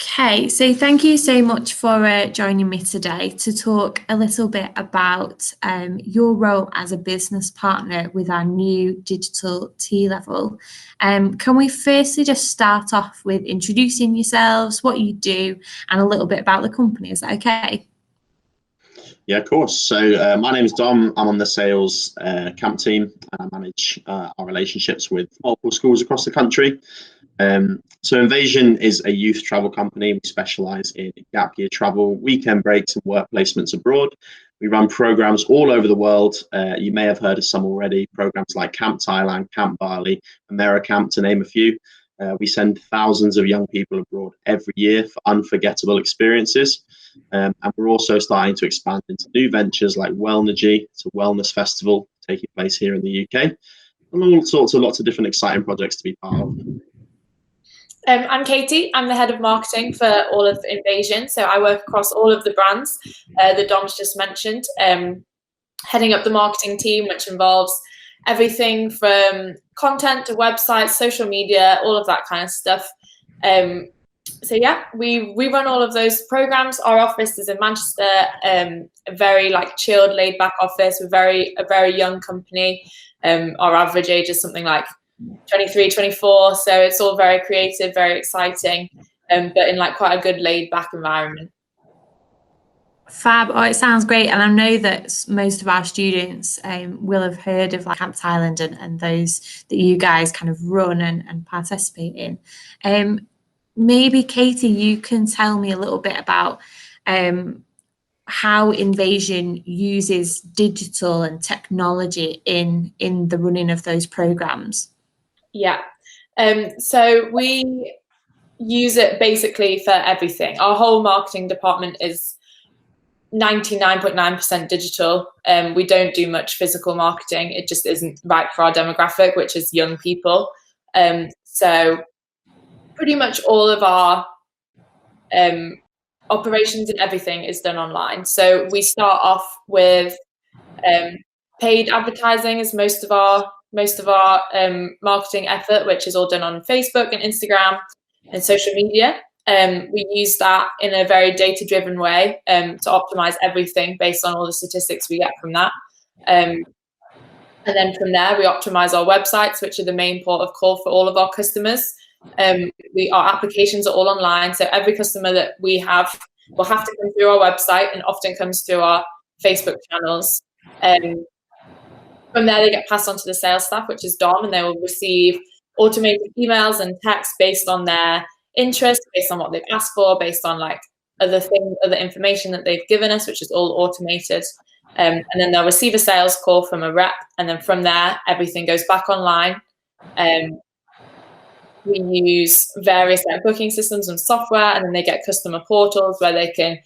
Okay, so thank you so much for joining me today to talk a little bit about your role as a business partner with our new digital T-level. Can we firstly just start off with introducing yourselves, what you do, and a little bit about the company? Is that okay? Yeah, of course. So my name is Dom. I'm on the sales camp team, and I manage our relationships with multiple schools across the country. So Invasion is a youth travel company. We specialise in gap year travel, weekend breaks, and work placements abroad. We run programs all over the world. You may have heard of some already. Programs like Camp Thailand, Camp Bali, AmeriCamp, to name a few. We send thousands of young people abroad every year for unforgettable experiences. And we're also starting to expand into new ventures like Wellnergy. It's a wellness festival taking place here in the UK. And all sorts of lots of different exciting projects to be part of. I'm Katie. I'm the head of marketing for all of Invasion. So I work across all of the brands that Dom's just mentioned, heading up the marketing team, which involves everything from content to websites, social media, all of that kind of stuff. So yeah, we run all of those programs. Our office is in Manchester, a very chilled, laid back office. We're a very young company. Our average age is something like 23, 24. So it's all very creative, very exciting, but in quite a good laid back environment. Fab. Oh, it sounds great. And I know that most of our students will have heard of Camp Thailand and those that you guys kind of run and participate in. Maybe Katie, you can tell me a little bit about how Invasion uses digital and technology in the running of those programs. Yeah. So we use it basically for everything. Our whole marketing department is 99.9% digital. We don't do much physical marketing. It just isn't right for our demographic, which is young people. So pretty much all of our operations and everything is done online. So we start off with paid advertising as most of our marketing effort, which is all done on Facebook and Instagram and social media. We use that in a very data-driven way to optimize everything based on all the statistics we get from that. And then from there, we optimize our websites, which are the main port of call for all of our customers. Our applications are all online, so every customer that we have will have to come through our website and often comes through our Facebook channels. From there, they get passed on to the sales staff, which is Dom, and they will receive automated emails and texts based on their interest, based on what they've asked for, based on other information that they've given us, which is all automated. And then they'll receive a sales call from a rep, and then from there, everything goes back online. We use various booking systems and software, and then they get customer portals where they can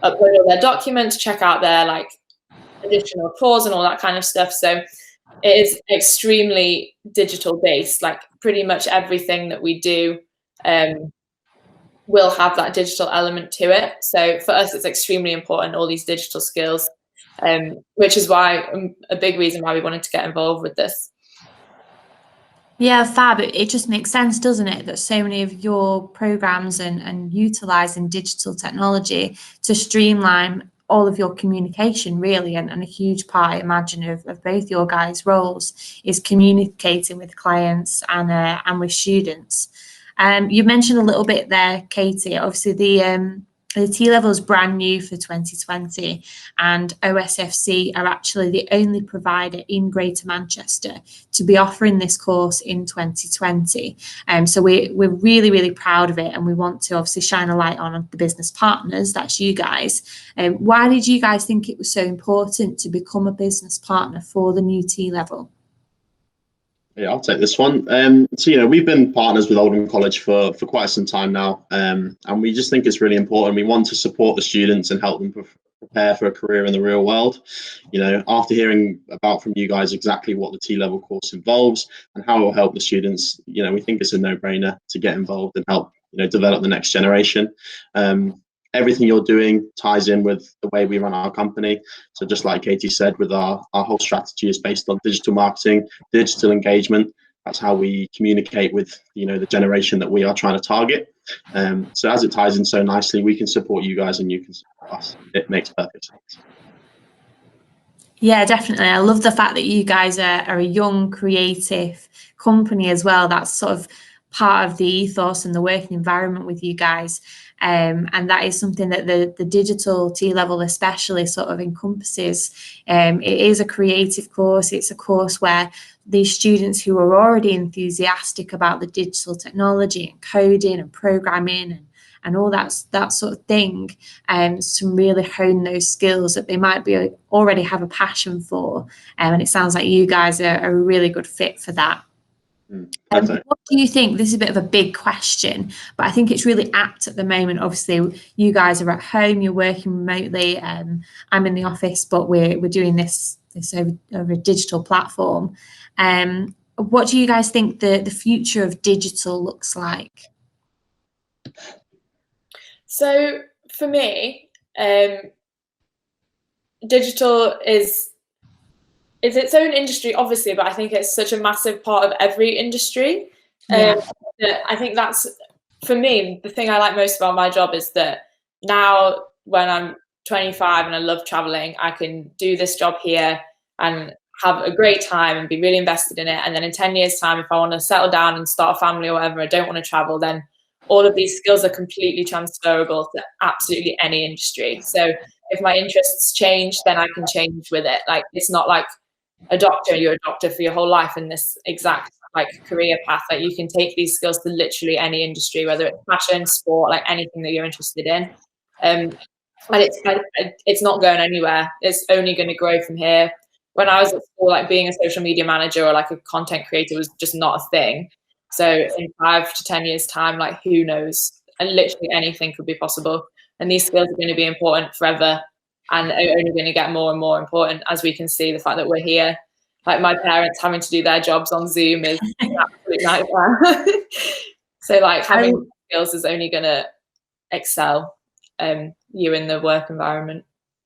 upload all their documents, check out their additional tours and all that kind of stuff. So it is extremely digital based. Pretty much everything that we do will have that digital element to it. So for us, it's extremely important, all these digital skills, which is why a big reason why we wanted to get involved with this. Yeah, fab. It just makes sense, doesn't it, that so many of your programs and utilising digital technology to streamline all of your communication, really, and a huge part, I imagine, of both your guys' roles is communicating with clients and with students. You mentioned a little bit there, Katie. Obviously, the T-level is brand new for 2020, and OSFC are actually the only provider in Greater Manchester to be offering this course in 2020. So we're really, really proud of it, and we want to obviously shine a light on the business partners, that's you guys. Why did you guys think it was so important to become a business partner for the new T-level? Yeah, I'll take this one. So, we've been partners with Oldham College for quite some time now, and we just think it's really important. We want to support the students and help them prepare for a career in the real world. After hearing from you guys exactly what the T-level course involves and how it will help the students, we think it's a no-brainer to get involved and help, develop the next generation. Everything you're doing ties in with the way we run our company. So just like Katie said, with our whole strategy is based on digital marketing, digital engagement, That's how we communicate with, you know, the generation that we are trying to target. So as it ties in so nicely, we can support you guys and you can support us. It makes perfect sense. Yeah, definitely. I love the fact that you guys are a young, creative company as well. That's sort of part of the ethos and the working environment with you guys. And that is something that the digital T-level especially sort of encompasses. It is a creative course. It's a course where these students who are already enthusiastic about the digital technology and coding and programming and all that sort of thing, to really hone those skills that they might be already have a passion for. And it sounds like you guys are a really good fit for that. What do you think? This is a bit of a big question, but I think it's really apt at the moment. Obviously, you guys are at home, you're working remotely. I'm in the office, but we're doing this over a digital platform. What do you guys think the future of digital looks like? So for me, digital is its own industry, obviously, but I think it's such a massive part of every industry. Yeah. That I think that's, for me, the thing I like most about my job is that now when I'm 25 and I love traveling, I can do this job here and have a great time and be really invested in it. And then in 10 years' time, if I want to settle down and start a family or whatever, I don't want to travel, then all of these skills are completely transferable to absolutely any industry. So if my interests change, then I can change with it. Like, it's not like a doctor, you're a doctor for your whole life in this exact like career path. That you can take these skills to literally any industry, whether it's fashion, sport, like anything that you're interested in. And it's not going anywhere. It's only going to grow from here. When I was at school, like being a social media manager or like a content creator was just not a thing. So in 5 to 10 years time, like who knows? And literally anything could be possible. And these skills are going to be important forever and are only going to get more and more important, as we can see the fact that we're here. Like my parents having to do their jobs on Zoom is an absolute nightmare. So like having skills is only going to excel you in the work environment.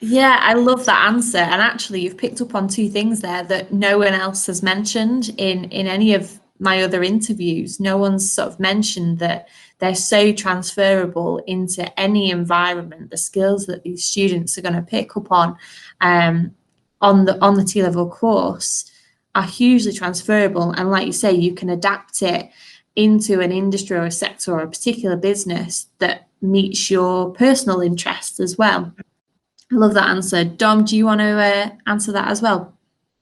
Yeah, I love that answer. And actually, you've picked up on two things there that no one else has mentioned in any of my other interviews. No one's sort of mentioned that they're so transferable into any environment. The skills that these students are going to pick up on the T-level course are hugely transferable. And like you say, you can adapt it into an industry or a sector or a particular business that meets your personal interests as well. I love that answer. Dom, do you want to answer that as well?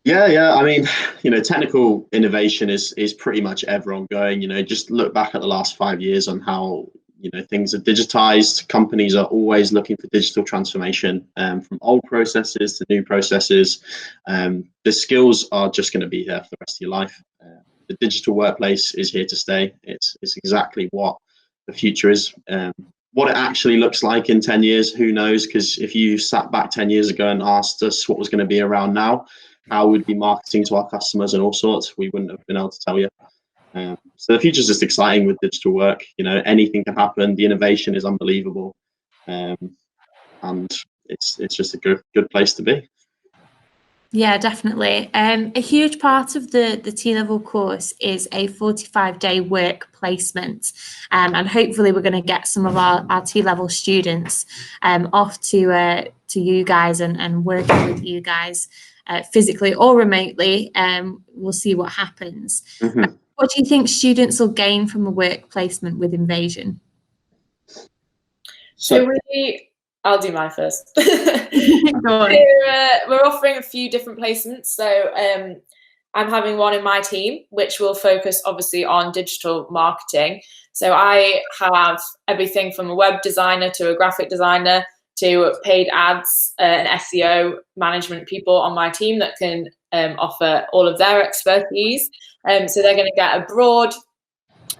Yeah. I mean, you know, technical innovation is pretty much ever ongoing. You know, just look back at the last 5 years on how, you know, things are digitized. Companies are always looking for digital transformation, from old processes to new processes. The skills are just going to be here for the rest of your life. The digital workplace is here to stay. It's exactly what the future is. What it actually looks like in 10 years, who knows? Because if you sat back 10 years ago and asked us what was going to be around now, how we'd be marketing to our customers and all sorts, we wouldn't have been able to tell you. So the future is just exciting with digital work. You know, anything can happen. The innovation is unbelievable, and it's just a good place to be. Yeah, definitely. A huge part of the T-level course is a 45-day work placement, and hopefully we're going to get some of our T-level students off to you guys and working with you guys physically or remotely. We'll see what happens. Mm-hmm. What do you think students will gain from a work placement with Invasion? So I'll do mine first. Go on. We're offering a few different placements. So I'm having one in my team, which will focus obviously on digital marketing. So I have everything from a web designer to a graphic designer to paid ads and SEO management people on my team that can offer all of their expertise. So they're going to get a broad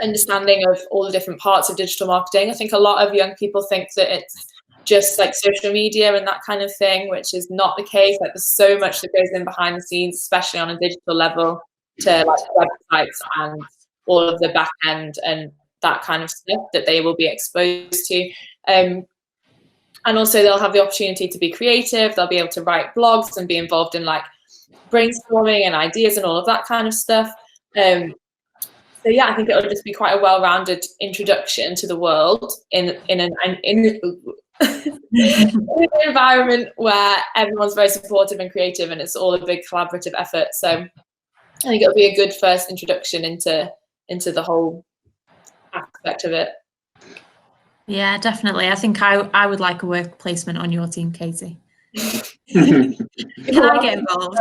understanding of all the different parts of digital marketing. I think a lot of young people think that it's just like social media and that kind of thing, which is not the case. Like there's so much that goes in behind the scenes, especially on a digital level, to like websites and all of the back end and that kind of stuff that they will be exposed to. And also they'll have the opportunity to be creative. They'll be able to write blogs and be involved in like brainstorming and ideas and all of that kind of stuff. So yeah, I think it'll just be quite a well-rounded introduction to the world in an environment where everyone's very supportive and creative, and it's all a big collaborative effort. So I think it'll be a good first introduction into the whole aspect of it. Yeah, definitely. I think I would like a work placement on your team, Katie. Can I get involved?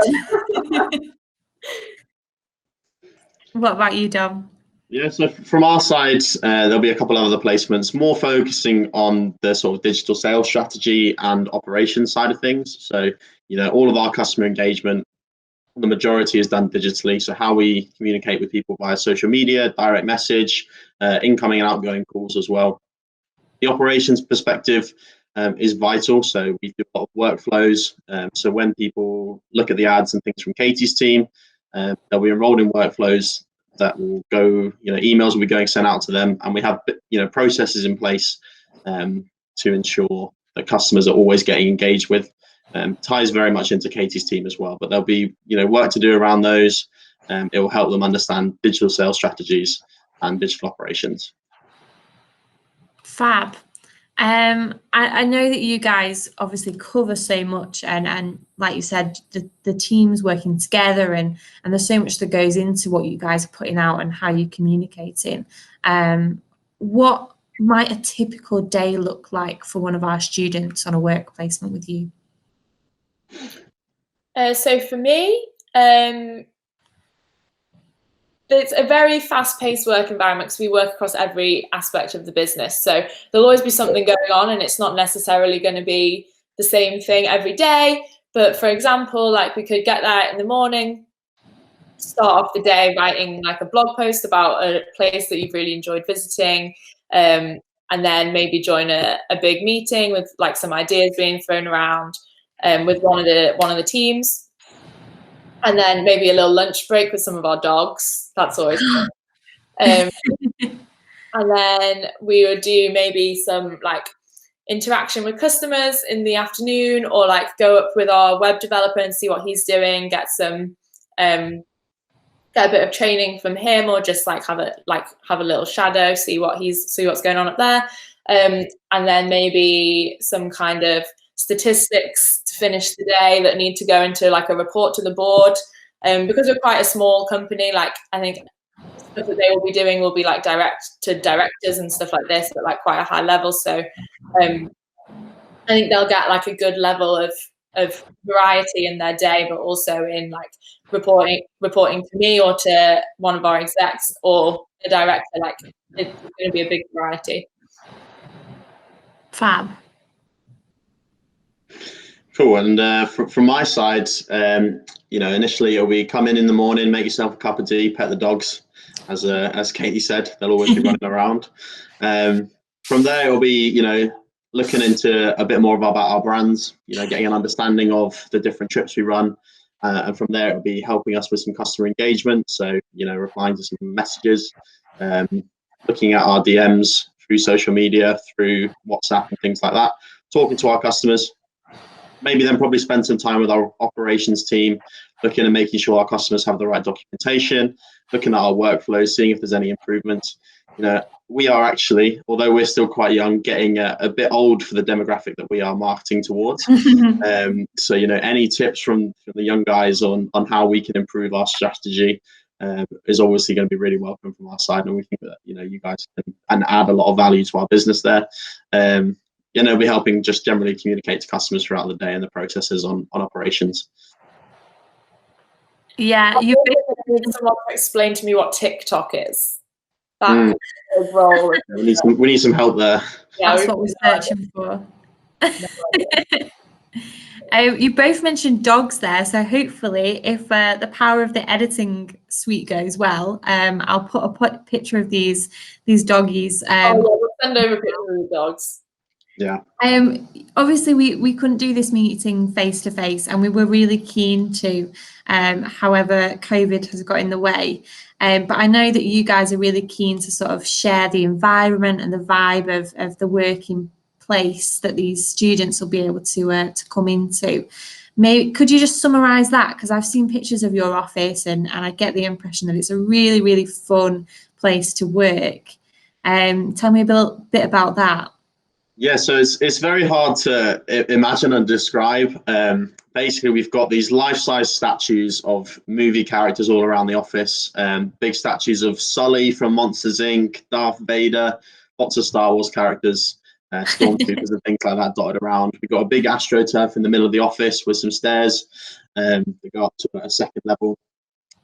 What about you, Dom? Yeah, so from our side, there'll be a couple of other placements, more focusing on the sort of digital sales strategy and operations side of things. So, all of our customer engagement, the majority is done digitally. So how we communicate with people via social media, direct message, incoming and outgoing calls as well. The operations perspective is vital. So we do a lot of workflows. So when people look at the ads and things from Katie's team, they'll be enrolled in workflows that will go, emails will be going sent out to them, and we have, processes in place to ensure that customers are always getting engaged with. Ties very much into Katie's team as well, but there'll be, work to do around those. It will help them understand digital sales strategies and digital operations. Fab. I know that you guys obviously cover so much, and like you said, the teams working together, and there's so much that goes into what you guys are putting out and how you're communicating. What might a typical day look like for one of our students on a work placement with you? So for me, it's a very fast-paced work environment because we work across every aspect of the business. So there'll always be something going on, and it's not necessarily going to be the same thing every day. But for example, like we could get there in the morning, start off the day writing like a blog post about a place that you've really enjoyed visiting, and then maybe join a big meeting with like some ideas being thrown around with one of the teams. And then maybe a little lunch break with some of our dogs. That's always fun. And then we would do maybe some like interaction with customers in the afternoon, or like go up with our web developer and see what he's doing, get some get a bit of training from him, or just like have a little shadow, see what's going on up there. And then maybe some kind of statistics to finish the day that need to go into like a report to the board. Because we're quite a small company, like I think stuff that they will be doing will be like direct to directors and stuff like this, but like quite a high level. So I think they'll get like a good level of variety in their day, but also in like reporting to me or to one of our execs or the director. Like it's going to be a big variety. Fab. Cool. And from my side, initially it'll be come in the morning, make yourself a cup of tea, pet the dogs, as Katie said, they'll always be running around. From there, it'll be, looking into a bit more about our brands, getting an understanding of the different trips we run. And from there, it'll be helping us with some customer engagement. So, replying to some messages, looking at our DMs through social media, through WhatsApp and things like that, talking to our customers. Maybe then probably spend some time with our operations team, looking and making sure our customers have the right documentation, looking at our workflows, seeing if there's any improvements. We are actually, although we're still quite young, getting a bit old for the demographic that we are marketing towards. So, any tips from the young guys on how we can improve our strategy is obviously going to be really welcome from our side. And we think that, you guys can add a lot of value to our business there. We'll be helping just generally communicate to customers throughout the day and the processes on operations. Yeah, you need someone to explain to me what TikTok is. That role. We need some help there. Yeah, that's what we're searching for. You both mentioned dogs there, so hopefully, if the power of the editing suite goes well, I'll put a picture of these doggies. We'll send over pictures of the dogs. Yeah. Obviously, we couldn't do this meeting face to face, and we were really keen to. However, COVID has got in the way. But I know that you guys are really keen to sort of share the environment and the vibe of the working place that these students will be able to come into. Could you just summarise that? Because I've seen pictures of your office, and I get the impression that it's a really, really fun place to work. Tell me a bit about that. Yeah, so it's very hard to imagine and describe. Basically, we've got these life-size statues of movie characters all around the office. Big statues of Sully from Monsters Inc., Darth Vader, lots of Star Wars characters, stormtroopers and things like that dotted around. We've got a big AstroTurf in the middle of the office with some stairs that go up to a second level.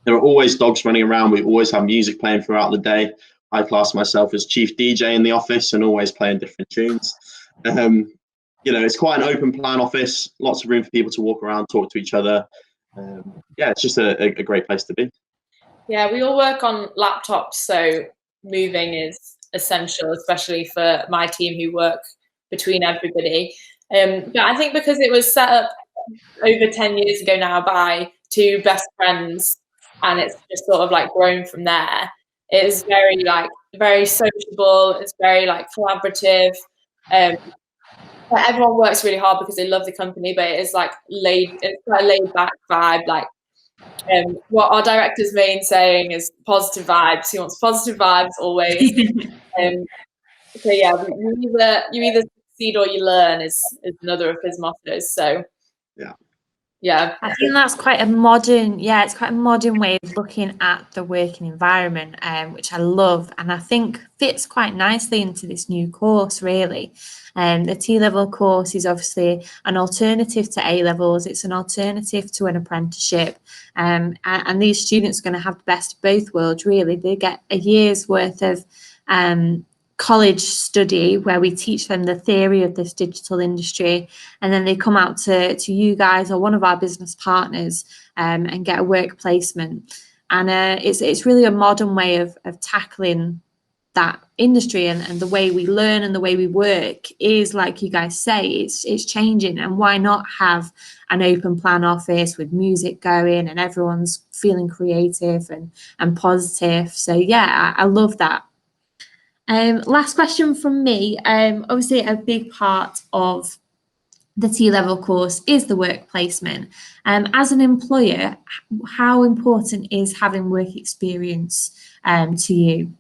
There are always dogs running around. We always have music playing throughout the day. I class myself as chief DJ in the office and always playing different tunes. It's quite an open plan office, lots of room for people to walk around, talk to each other. It's just a great place to be. Yeah, we all work on laptops, so moving is essential, especially for my team who work between everybody. But I think because it was set up over 10 years ago now by two best friends, and it's just sort of like grown from there. It is very sociable. It's very collaborative. But everyone works really hard because they love the company, but it's quite a laid back vibe. What our director's main saying is positive vibes. He wants positive vibes always. So yeah, you either succeed or you learn is another of his mottos. So yeah, I think that's quite a modern, it's quite a modern way of looking at the working environment, which I love, and I think fits quite nicely into this new course, really. The T-level course is obviously an alternative to A-levels. It's an alternative to an apprenticeship, and these students are going to have the best of both worlds, really. They get a year's worth of college study where we teach them the theory of this digital industry, and then they come out to you guys or one of our business partners and get a work placement. And it's really a modern way of tackling that industry, and the way we learn and the way we work is, like you guys say, it's changing. And why not have an open plan office with music going and everyone's feeling creative and positive? So yeah, I love that. Last question from me. Obviously, a big part of the T-level course is the work placement. As an employer, how important is having work experience to you?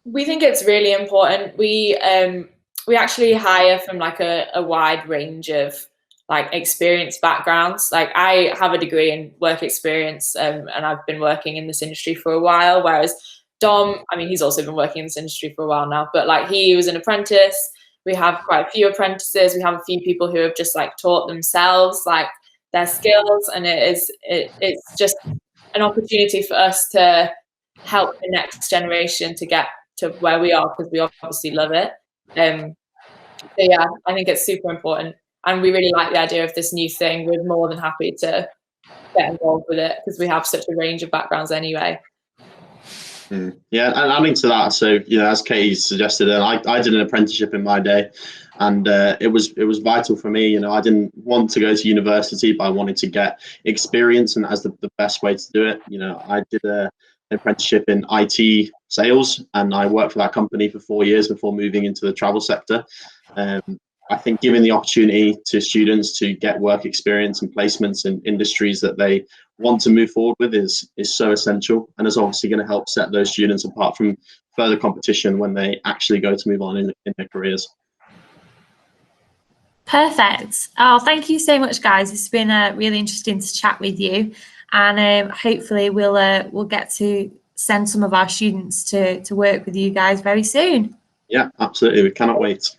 We think it's really important. We actually hire from a wide range of experience backgrounds. I have a degree in work experience, and I've been working in this industry for a while, whereas Dom, he's also been working in this industry for a while now, but he was an apprentice. We have quite a few apprentices. We have a few people who have just taught themselves their skills, and it's just an opportunity for us to help the next generation to get to where we are, because we obviously love it. So yeah, I think it's super important, and we really like the idea of this new thing. We're more than happy to get involved with it because we have such a range of backgrounds anyway. Yeah, and adding to that, so as Katie suggested, I did an apprenticeship in my day, and it was vital for me. I didn't want to go to university, but I wanted to get experience, and as the best way to do it, I did an apprenticeship in IT sales, and I worked for that company for 4 years before moving into the travel sector. I think giving the opportunity to students to get work experience and placements in industries that they want to move forward with is so essential, and is obviously going to help set those students apart from further competition when they actually go to move on in their careers. Perfect. Oh, thank you so much, guys. It's been really interesting to chat with you, and hopefully we'll get to send some of our students to work with you guys very soon. Yeah, absolutely. We cannot wait.